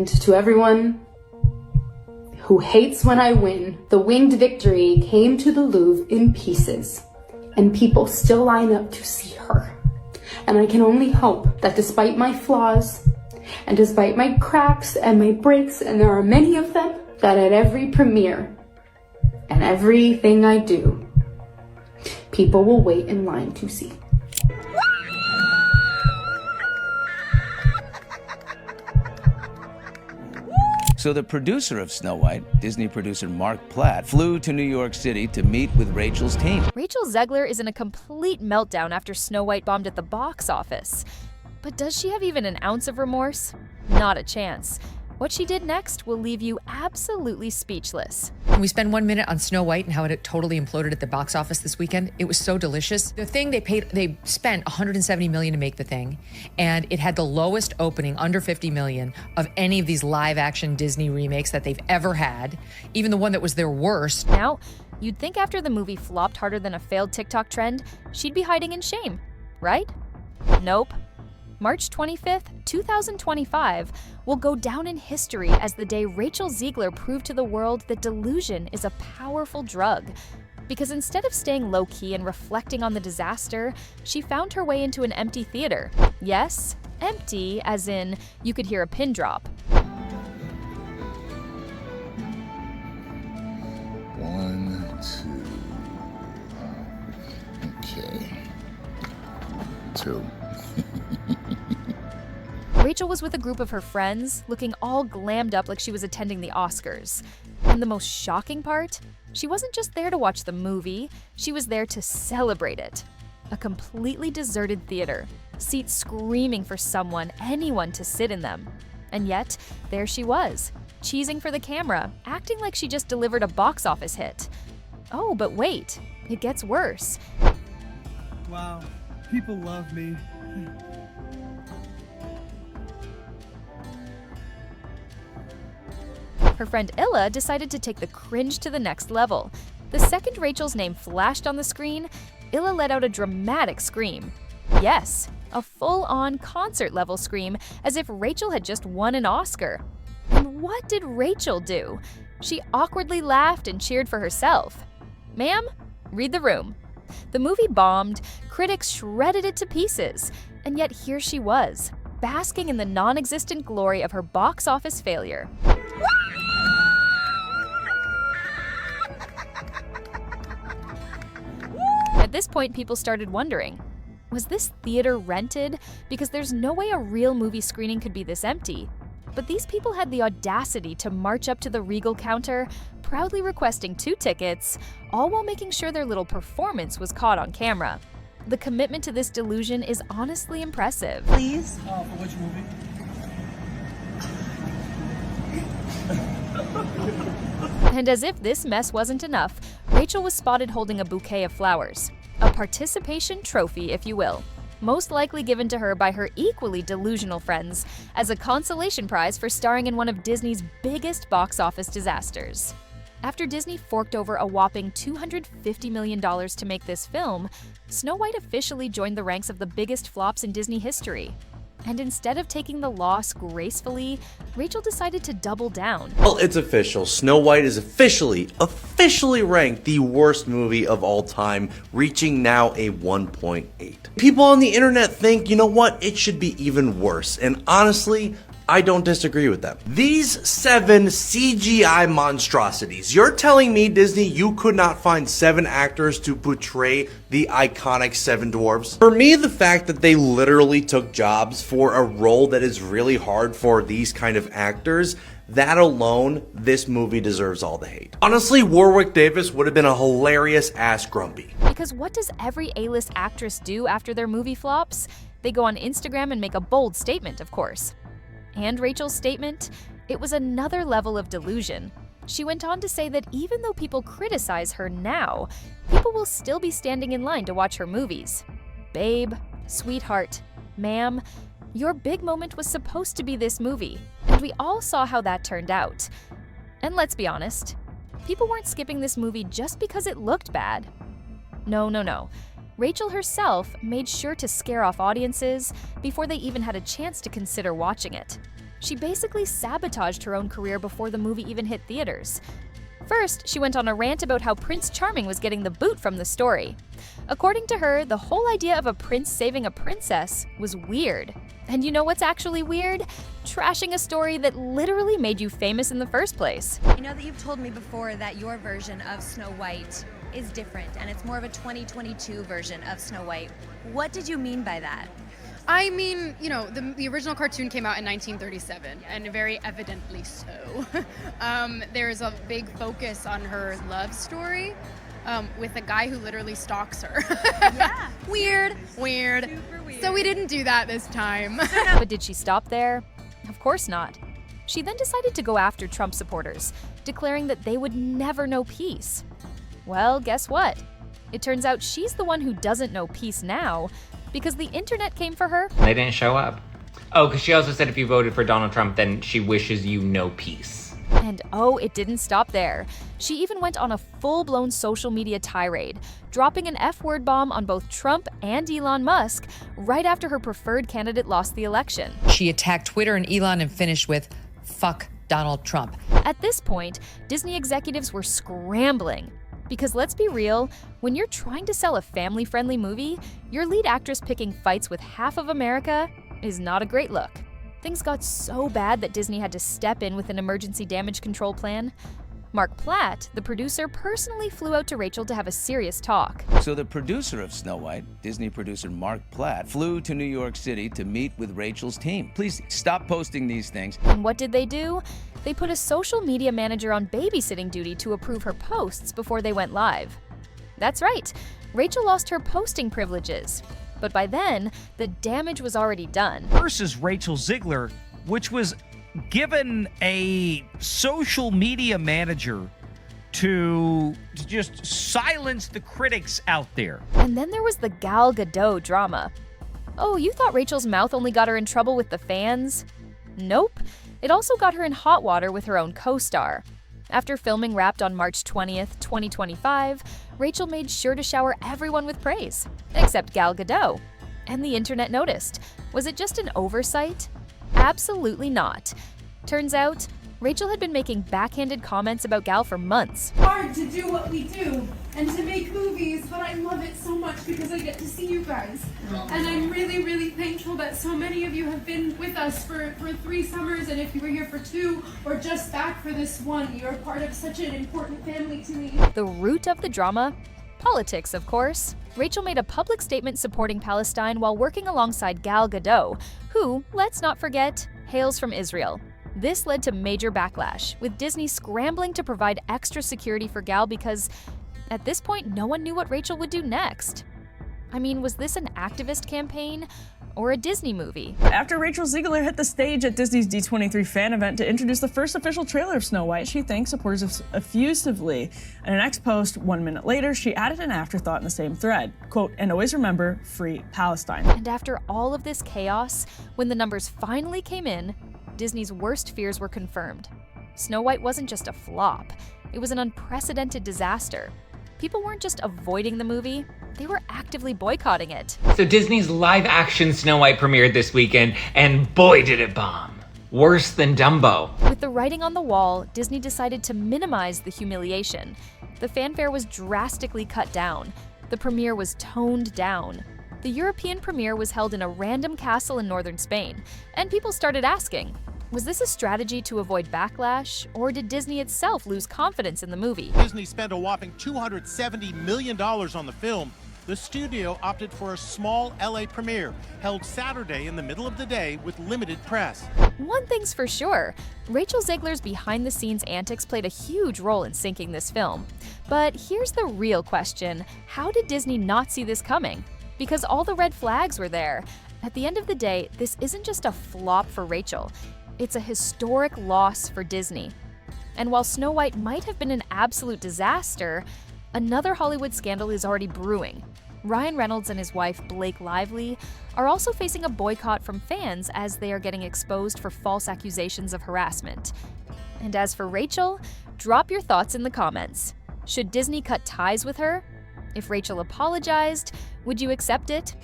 And to everyone who hates when I win, the winged victory came to the Louvre in pieces, and people still line up to see her. And I can only hope that despite my flaws, and despite my cracks and my breaks, and there are many of them, that at every premiere and everything I do, people will wait in line to see. So the producer of Snow White, Disney producer Mark Platt, flew to New York City to meet with Rachel's team. Rachel Zegler is in a complete meltdown after Snow White bombed at the box office. But does she have even an ounce of remorse? Not a chance. What she did next will leave you absolutely speechless. We spend 1 minute on Snow White and how it totally imploded at the box office this weekend. It was so delicious. The thing they spent $170 million to make the thing, and it had the lowest opening, under $50 million, of any of these live action Disney remakes that they've ever had, even the one that was their worst. Now, you'd think after the movie flopped harder than a failed TikTok trend, she'd be hiding in shame, right? Nope. March 25th, 2025 will go down in history as the day Rachel Zegler proved to the world that delusion is a powerful drug. Because instead of staying low-key and reflecting on the disaster, she found her way into an empty theater. Yes, empty as in you could hear a pin drop. 1, 2. Okay. 2. Rachel was with a group of her friends, looking all glammed up like she was attending the Oscars. And the most shocking part? She wasn't just there to watch the movie, she was there to celebrate it. A completely deserted theater, seats screaming for anyone to sit in them. And yet, there she was, cheesing for the camera, acting like she just delivered a box office hit. Oh, but wait, it gets worse. Wow, people love me. Her friend Illa decided to take the cringe to the next level. The second Rachel's name flashed on the screen, Illa let out a dramatic scream. Yes, a full-on concert-level scream, as if Rachel had just won an Oscar. And what did Rachel do? She awkwardly laughed and cheered for herself. Ma'am, read the room. The movie bombed, critics shredded it to pieces, and yet here she was, basking in the non-existent glory of her box office failure. At this point, people started wondering, was this theater rented? Because there's no way a real movie screening could be this empty. But these people had the audacity to march up to the Regal counter, proudly requesting 2 tickets, all while making sure their little performance was caught on camera. The commitment to this delusion is honestly impressive. Please? For which movie? And as if this mess wasn't enough, Rachel was spotted holding a bouquet of flowers. A participation trophy, if you will. Most likely given to her by her equally delusional friends as a consolation prize for starring in one of Disney's biggest box office disasters. After Disney forked over a whopping $250 million to make this film, Snow White officially joined the ranks of the biggest flops in Disney history. And instead of taking the loss gracefully, Rachel decided to double down. Well, it's official. Snow White is officially ranked the worst movie of all time, reaching now a 1.8. People on the internet think, you know what, it should be even worse. And honestly, I don't disagree with them. These 7 CGI monstrosities. You're telling me, Disney, you could not find 7 actors to portray the iconic 7 dwarves? For me, the fact that they literally took jobs for a role that is really hard for these kind of actors, that alone, this movie deserves all the hate. Honestly, Warwick Davis would have been a hilarious ass Grumpy. Because what does every A-list actress do after their movie flops? They go on Instagram and make a bold statement, of course. And Rachel's statement? It was another level of delusion. She went on to say that even though people criticize her now, people will still be standing in line to watch her movies. Babe, sweetheart, ma'am, your big moment was supposed to be this movie, and we all saw how that turned out. And let's be honest, people weren't skipping this movie just because it looked bad. No. Rachel herself made sure to scare off audiences before they even had a chance to consider watching it. She basically sabotaged her own career before the movie even hit theaters. First, she went on a rant about how Prince Charming was getting the boot from the story. According to her, the whole idea of a prince saving a princess was weird. And you know what's actually weird? Trashing a story that literally made you famous in the first place. I know that you've told me before that your version of Snow White is different, and it's more of a 2022 version of Snow White. What did you mean by that? I mean, you know, the original cartoon came out in 1937, and very evidently so. There's a big focus on her love story with a guy who literally stalks her. Yeah. Weird. Super weird. So we didn't do that this time. But did she stop there? Of course not. She then decided to go after Trump supporters, declaring that they would never know peace. Well, guess what? It turns out she's the one who doesn't know peace now, because the internet came for her. They didn't show up. Oh, because she also said if you voted for Donald Trump, then she wishes you no peace. And oh, it didn't stop there. She even went on a full-blown social media tirade, dropping an F-word bomb on both Trump and Elon Musk right after her preferred candidate lost the election. She attacked Twitter and Elon and finished with, "Fuck Donald Trump." At this point, Disney executives were scrambling. Because let's be real, when you're trying to sell a family-friendly movie, your lead actress picking fights with half of America is not a great look. Things got so bad that Disney had to step in with an emergency damage control plan. Mark Platt, the producer, personally flew out to Rachel to have a serious talk. So the producer of Snow White, Disney producer Mark Platt, flew to New York City to meet with Rachel's team. Please stop posting these things. And what did they do? They put a social media manager on babysitting duty to approve her posts before they went live. That's right, Rachel lost her posting privileges. But by then, the damage was already done. Versus Rachel Zegler, which was given a social media manager to just silence the critics out there. And then there was the Gal Gadot drama. Oh, you thought Rachel's mouth only got her in trouble with the fans? Nope. It also got her in hot water with her own co-star. After filming wrapped on March 20th, 2025, Rachel made sure to shower everyone with praise, except Gal Gadot. And the internet noticed. Was it just an oversight? Absolutely not. Turns out, Rachel had been making backhanded comments about Gal for months. Hard to do what we do and to make movies, but I love it so much because I get to see you guys. And I'm really, really thankful that so many of you have been with us for 3 summers, and if you were here for 2 or just back for this one, you're part of such an important family to me. The root of the drama? Politics, of course. Rachel made a public statement supporting Palestine while working alongside Gal Gadot, who, let's not forget, hails from Israel. This led to major backlash, with Disney scrambling to provide extra security for Gal because, at this point, no one knew what Rachel would do next. I mean, was this an activist campaign or a Disney movie? After Rachel Zegler hit the stage at Disney's D23 fan event to introduce the first official trailer of Snow White, she thanked supporters effusively. In an X post 1 minute later, she added an afterthought in the same thread, quote, "And always remember, free Palestine." And after all of this chaos, when the numbers finally came in, Disney's worst fears were confirmed. Snow White wasn't just a flop, it was an unprecedented disaster. People weren't just avoiding the movie, they were actively boycotting it. So Disney's live-action Snow White premiered this weekend, and boy did it bomb. Worse than Dumbo. With the writing on the wall, Disney decided to minimize the humiliation. The fanfare was drastically cut down. The premiere was toned down. The European premiere was held in a random castle in northern Spain, and people started asking, was this a strategy to avoid backlash, or did Disney itself lose confidence in the movie? Disney spent a whopping $270 million on the film. The studio opted for a small LA premiere, held Saturday in the middle of the day with limited press. One thing's for sure, Rachel Zegler's behind-the-scenes antics played a huge role in sinking this film. But here's the real question, how did Disney not see this coming? Because all the red flags were there. At the end of the day, this isn't just a flop for Rachel. It's a historic loss for Disney. And while Snow White might have been an absolute disaster, another Hollywood scandal is already brewing. Ryan Reynolds and his wife, Blake Lively, are also facing a boycott from fans as they are getting exposed for false accusations of harassment. And as for Rachel, drop your thoughts in the comments. Should Disney cut ties with her? If Rachel apologized, would you accept it?